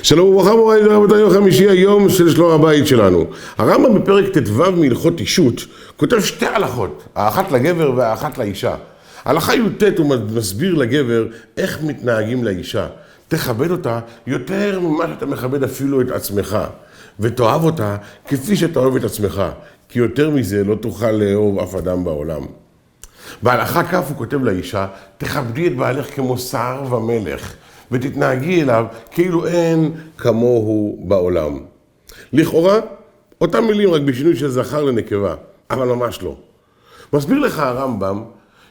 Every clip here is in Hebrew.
שלום וברכה מוריי ורבותיי, יום חמישי, היום של שלום הבית שלנו. הרמב"ם בפרק ט"ו מהלכות אישות כותב שתי הלכות, האחת לגבר והאחת לאישה. הלכה י"ט הוא מסביר לגבר איך מתנהגים לאישה. תכבד אותה יותר ממה שאתה מכבד אפילו את עצמך, ותאהב אותה כפי שאתה אוהב את עצמך, כי יותר מזה לא תוכל לאהוב אף אדם בעולם. בהלכה כ' הוא כותב לאישה, תכבדי את בעלך כמו שר ומלך, ותתנהגי אליו כאילו אין כמוהו בעולם. לכאורה, אותם מילים רק בשינוי של זכר לנקבה, אבל ממש לא. מסביר לך הרמב"ם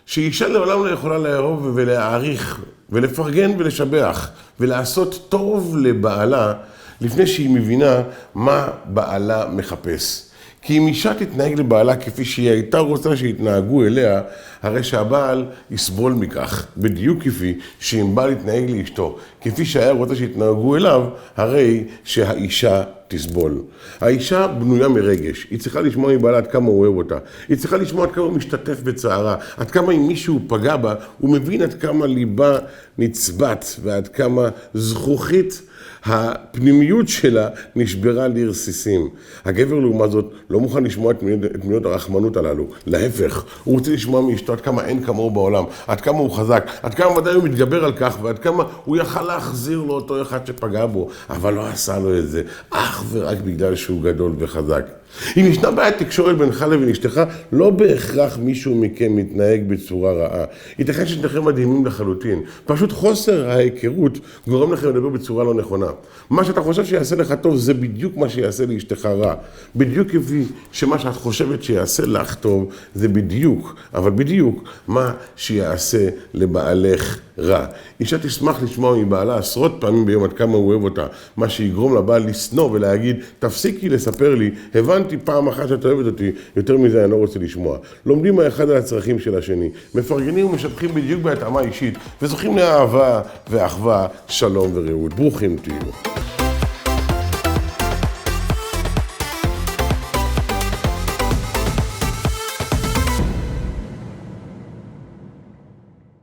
שאישה לעולם לא יכולה לאהוב ולהעריך ולפרגן ולשבח ולעשות טוב לבעלה לפני שהיא מבינה מה בעלה מחפש. כי אם אישה תתנהג לבעלה כפי שהיא הייתה רוצה שיתנהגו אליה, הרי שהבעל יסבול מכך, בדיוק כפי שאם בעל יתנהג לאשתו כפי שהיה רוצה שיתנהגו אליו, הרי שהאישה תסבול. האישה בנויה מרגש, היא צריכה לשמוע מבעלה עד כמה הוא אוהב אותה, היא צריכה לשמוע עד כמה הוא משתתף בצערה, עד כמה אם מישהו פגע בה, הוא מבין עד כמה ליבה נצבט ועד כמה זכוכית הפנימיות שלה נשברה לרסיסים. הגבר לעומת זאת לא מוכן לשמוע את מילות הרחמנות הללו. להפך, הוא רוצה לשמוע מאשתו עד כמה אין כמוהו בעולם, עד כמה הוא חזק, עד כמה ודאי הוא מתגבר על כך, ועד כמה הוא יכל להחזיר לו אותו אחד שפגע בו, אבל לא עשה לו את זה, אך ורק בגלל שהוא גדול וחזק. אם ישנה בעיית תקשורת בינך לבין אשתך, לא בהכרח מישהו מכם מתנהג בצורה רעה. ייתכן ששניכם מדהימים לחלוטין. פשוט חוסר ההיכרות גורם לכם לדבר בצורה לא נכונה. מה שאתה חושב שיעשה לך טוב זה בדיוק מה שיעשה לאשתך רע. בדיוק כפי שמה שאת חושבת שיעשה לך טוב זה בדיוק, אבל בדיוק מה שיעשה לבעלך רע. אישה תשמח לשמוע מבעלה עשרות פעמים ביום עד כמה הוא אוהב אותה, מה שיגרום לבעל לשנוא ולהגיד, תפסיקי לספר לי, הבנתי פעם אחת שאת אוהבת אותי, יותר מזה אני לא רוצה לשמוע. לומדים האחד על הצרכים של השני, מפרגנים ומשבחים בדיוק בהתאמה אישית, וזוכים לאהבה ואחווה, שלום ורעות. ברוכים תהיו.